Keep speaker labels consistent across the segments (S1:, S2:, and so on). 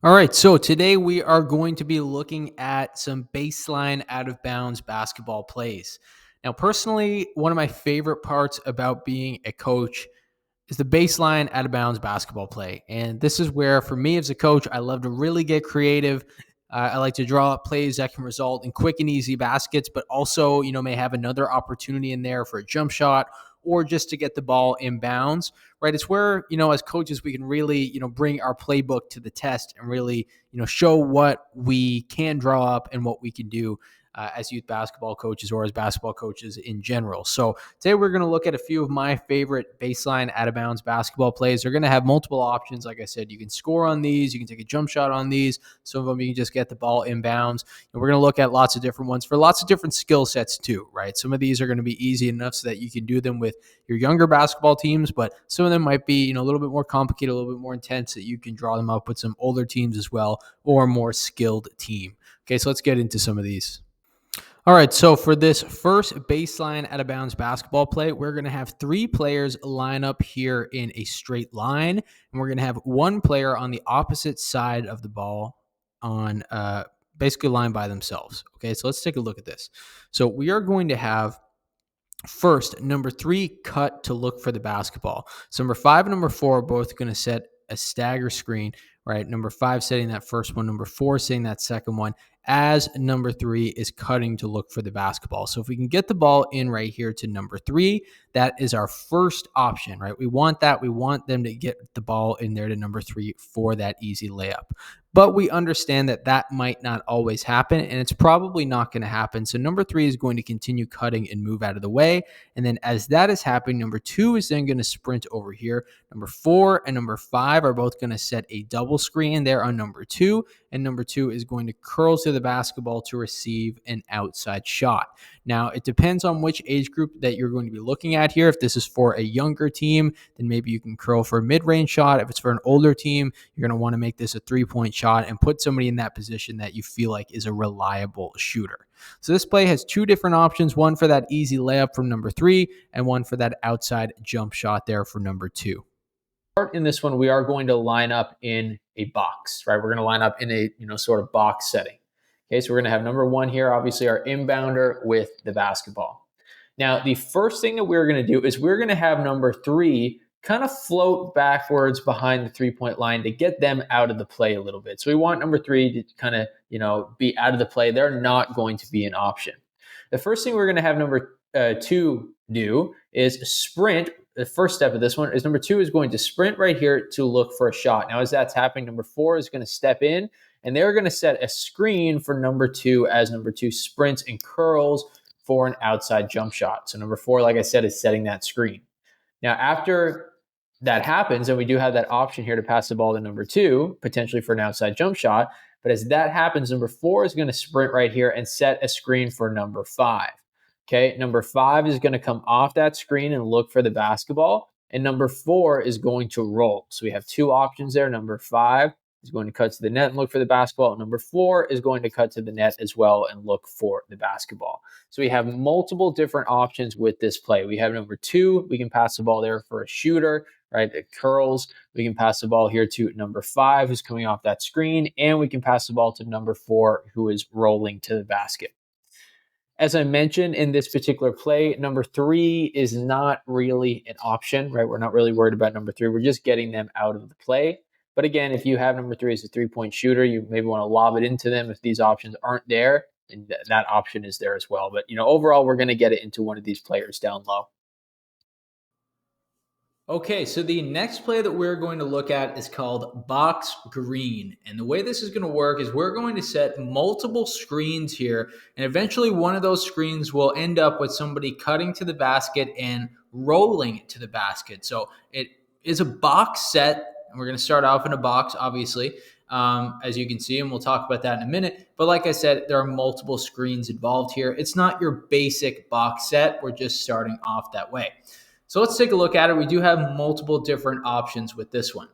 S1: All right, so today we are going to be looking at some baseline out of bounds basketball plays. Now, personally, one of my favorite parts about being a coach is the baseline out of bounds basketball play. And this is where, for me as a coach, I love to really get creative. I like to draw up plays that can result in quick and easy baskets, but also, may have another opportunity in there for a jump shot or just to get the ball in bounds, right? It's where, as coaches, we can really, bring our playbook to the test and really, show what we can draw up and what we can do as youth basketball coaches or as basketball coaches in general. So today we're going to look at a few of my favorite baseline out of bounds basketball plays. They're going to have multiple options. Like I said, you can score on these, you can take a jump shot on these. Some of them you can just get the ball inbounds. And we're going to look at lots of different ones for lots of different skill sets too, right? Some of these are going to be easy enough so that you can do them with your younger basketball teams, but some of them might be, a little bit more complicated, a little bit more intense that you can draw them up with some older teams as well or a more skilled team. Okay, so let's get into some of these. All right, so for this first baseline out of bounds basketball play, we're going to have three players line up here in a straight line, and we're going to have one player on the opposite side of the ball on basically line by themselves. Okay, so let's take a look at this. So we are going to have first number 3 cut to look for the basketball. So number 5 and number 4 are both going to set a stagger screen, right? Number 5 setting that first one, number 4 setting that second one, as number 3 is cutting to look for the basketball. So if we can get the ball in right here to number 3, that is our first option, right? We want that. We want them to get the ball in there to number 3 for that easy layup. But we understand that that might not always happen, and it's probably not going to happen. So number 3 is going to continue cutting and move out of the way. And then as that is happening, number 2 is then going to sprint over here. Number 4 and number 5 are both going to set a double screen there on number 2, and number 2 is going to curl to the basketball to receive an outside shot. Now, it depends on which age group that you're going to be looking at here. If this is for a younger team, then maybe you can curl for a mid-range shot. If it's for an older team, you're going to want to make this a three-point shot and put somebody in that position that you feel like is a reliable shooter. So this play has two different options, one for that easy layup from number 3 and one for that outside jump shot there for number 2. In this one, we are going to line up in a box, right? We're going to line up in a, sort of box setting. Okay, so we're going to have number 1 here, obviously our inbounder with the basketball. Now, the first thing that we're going to do is we're going to have number 3 kind of float backwards behind the three-point line to get them out of the play a little bit. So we want number 3 to kind of, be out of the play. They're not going to be an option. The first thing we're going to have number 2 do is sprint. The first step of this one is number 2 is going to sprint right here to look for a shot. Now, as that's happening, number 4 is going to step in, and they're going to set a screen for number 2 as number 2 sprints and curls for an outside jump shot. So number 4, like I said, is setting that screen. Now, after that happens, and we do have that option here to pass the ball to number 2, potentially for an outside jump shot, but as that happens, number 4 is going to sprint right here and set a screen for number 5. Okay, number 5 is going to come off that screen and look for the basketball, and number 4 is going to roll. So we have two options there. Number 5 is going to cut to the net and look for the basketball. And number 4 is going to cut to the net as well and look for the basketball. So we have multiple different options with this play. We have number 2, we can pass the ball there for a shooter, right? It curls. We can pass the ball here to number 5, who's coming off that screen, and we can pass the ball to number 4, who is rolling to the basket. As I mentioned in this particular play, number 3 is not really an option, right? We're not really worried about number 3. We're just getting them out of the play. But again, if you have number 3 as a three-point shooter, you maybe want to lob it into them. If these options aren't there, then that option is there as well. But, overall, we're going to get it into one of these players down low. Okay, so the next play that we're going to look at is called box green. And the way this is going to work is we're going to set multiple screens here, and eventually one of those screens will end up with somebody cutting to the basket and rolling to the basket. So it is a box set, and we're going to start off in a box, obviously, as you can see, and we'll talk about that in a minute. But like I said, there are multiple screens involved here. It's not your basic box set. We're just starting off that way. So let's take a look at it. We do have multiple different options with this one.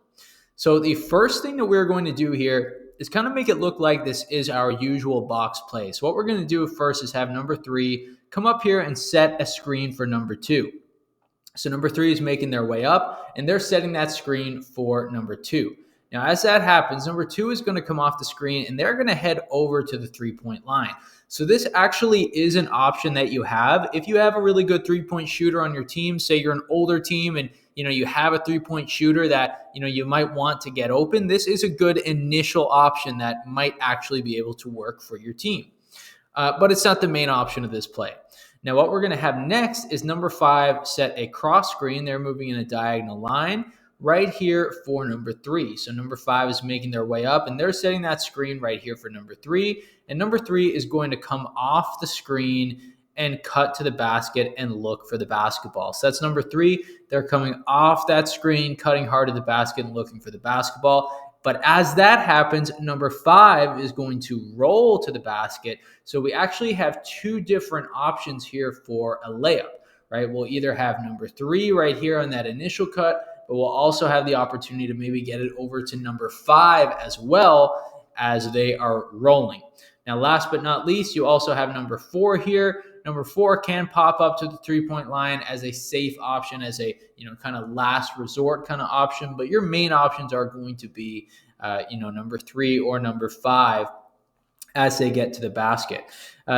S1: So the first thing that we're going to do here is kind of make it look like this is our usual box play. So what we're going to do first is have number 3 come up here and set a screen for number 2. So number 3 is making their way up, and they're setting that screen for number 2. Now, as that happens, number 2 is going to come off the screen and they're going to head over to the 3-point line. So this actually is an option that you have. If you have a really good 3-point shooter on your team, say you're an older team and you have a 3-point shooter that you might want to get open, this is a good initial option that might actually be able to work for your team. But it's not the main option of this play. Now, what we're going to have next is number 5 set a cross screen. They're moving in a diagonal line right here for number 3. So number 5 is making their way up, and they're setting that screen right here for number 3. And number 3 is going to come off the screen and cut to the basket and look for the basketball. So that's number 3. They're coming off that screen, cutting hard to the basket and looking for the basketball. But as that happens, number 5 is going to roll to the basket. So we actually have 2 different options here for a layup, right? We'll either have number 3 right here on that initial cut, but we'll also have the opportunity to maybe get it over to number 5 as well as they are rolling. Now, last but not least, you also have number 4 here. Number 4 can pop up to the 3-point line as a safe option, as a kind of last resort kind of option. But your main options are going to be number 3 or number 5 as they get to the basket.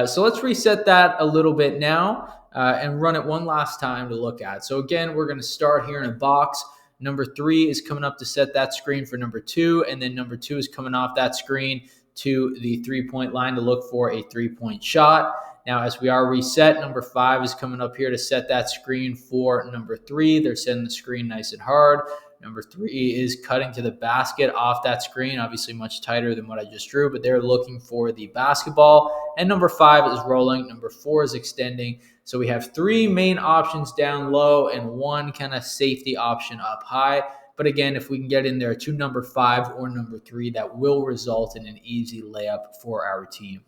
S1: So let's reset that a little bit now and run it one last time to look at. So again, we're going to start here in a box. Number 3 is coming up to set that screen for number 2, and then number 2 is coming off that screen to the 3-point line to look for a 3-point shot. Now, as we are reset, number 5 is coming up here to set that screen for number 3. They're setting the screen nice and hard. Number 3 is cutting to the basket off that screen, obviously much tighter than what I just drew, but they're looking for the basketball. And number 5 is rolling. Number 4 is extending. So we have 3 main options down low and 1 kind of safety option up high. But again, if we can get in there to number 5 or number 3, that will result in an easy layup for our team.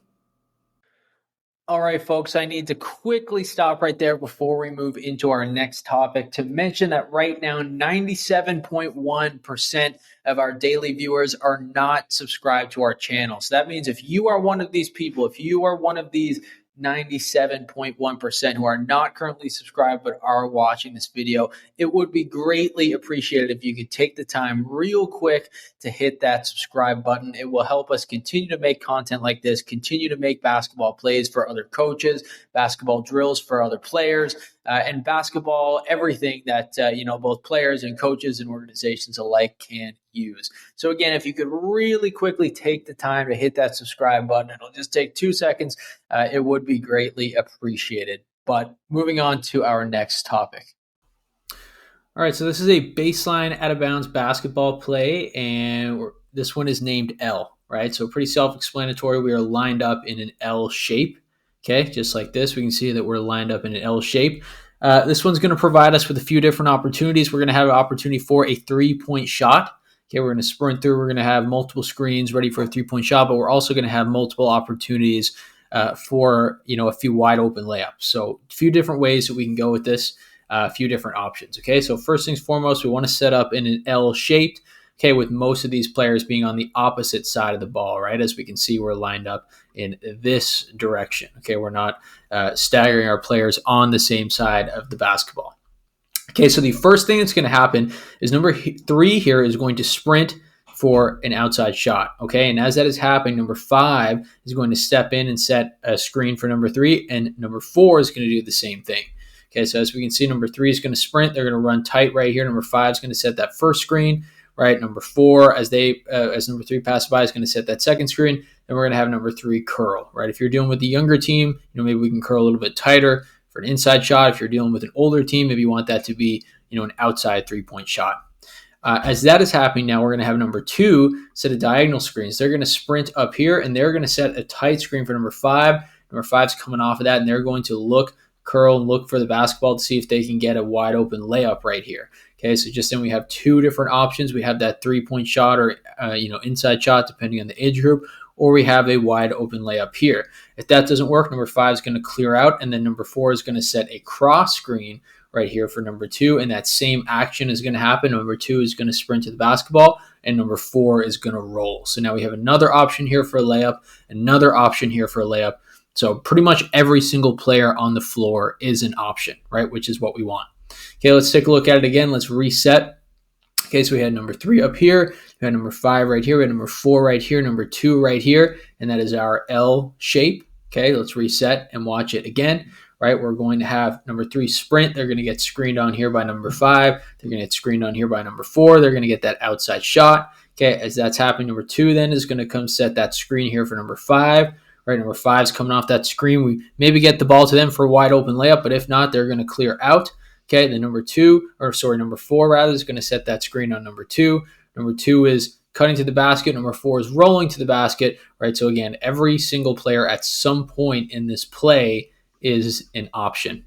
S1: All right, folks, I need to quickly stop right there before we move into our next topic to mention that right now, 97.1% of our daily viewers are not subscribed to our channel. So that means if you are one of these people, if you are one of these 97.1% who are not currently subscribed but are watching this video, it would be greatly appreciated if you could take the time real quick to hit that subscribe button. It will help us continue to make content like this, continue to make basketball plays for other coaches, basketball drills for other players, and basketball, everything that both players and coaches and organizations alike can use. So again, if you could really quickly take the time to hit that subscribe button, it'll just take 2 seconds. It would be greatly appreciated. But moving on to our next topic. All right, so this is a baseline out of bounds basketball play, and this one is named L, right? So pretty self-explanatory. We are lined up in an L shape. Okay, just like this, we can see that we're lined up in an L shape. This one's going to provide us with a few different opportunities. We're going to have an opportunity for a 3-point shot. Okay, we're going to sprint through. We're going to have multiple screens ready for a 3-point shot, but we're also going to have multiple opportunities for a few wide open layups. So a few different ways that we can go with this, a few different options. Okay, so first things foremost, we want to set up in an L shaped. Okay, with most of these players being on the opposite side of the ball, right? As we can see, we're lined up in this direction. Okay, we're not staggering our players on the same side of the basketball. Okay, so the first thing that's going to happen is number 3 here is going to sprint for an outside shot. Okay, and as that is happening, number 5 is going to step in and set a screen for number 3, and number 4 is going to do the same thing. Okay, so as we can see, number 3 is going to sprint. They're going to run tight right here. Number 5 is going to set that first screen. Right, number 4, as number 3 passes by, is going to set that second screen. Then we're going to have number 3 curl. Right, if you're dealing with the younger team, maybe we can curl a little bit tighter for an inside shot. If you're dealing with an older team, maybe you want that to be an outside 3-point shot. As that is happening now, we're going to have number 2 set a diagonal screens. They're going to sprint up here, and they're going to set a tight screen for number 5. Number 5's coming off of that, and they're going to curl and look for the basketball to see if they can get a wide open layup right here. Okay, so just then we have 2 different options. We have that 3-point shot or inside shot depending on the age group, or we have a wide open layup here. If that doesn't work, number 5 is going to clear out, and then number 4 is going to set a cross screen right here for number 2, and that same action is going to happen. Number 2 is going to sprint to the basketball, and number 4 is going to roll. So now we have another option here for a layup, another option here for a layup. So pretty much every single player on the floor is an option, right? Which is what we want. Okay, let's take a look at it again. Let's reset. Okay, so we had number 3 up here, we had number 5 right here, we had number 4 right here, number 2 right here, and that is our L shape. Okay, let's reset and watch it again. Right, we're going to have number 3 sprint. They're going to get screened on here by number 5. They're going to get screened on here by number 4. They're going to get that outside shot. Okay, as that's happening, number 2 then is going to come set that screen here for number 5. Right, number 5 is coming off that screen. We maybe get the ball to them for a wide open layup, but if not, they're going to clear out. Okay, then number 4 rather is going to set that screen on number 2. Number 2 is cutting to the basket. Number 4 is rolling to the basket, right? So again, every single player at some point in this play is an option.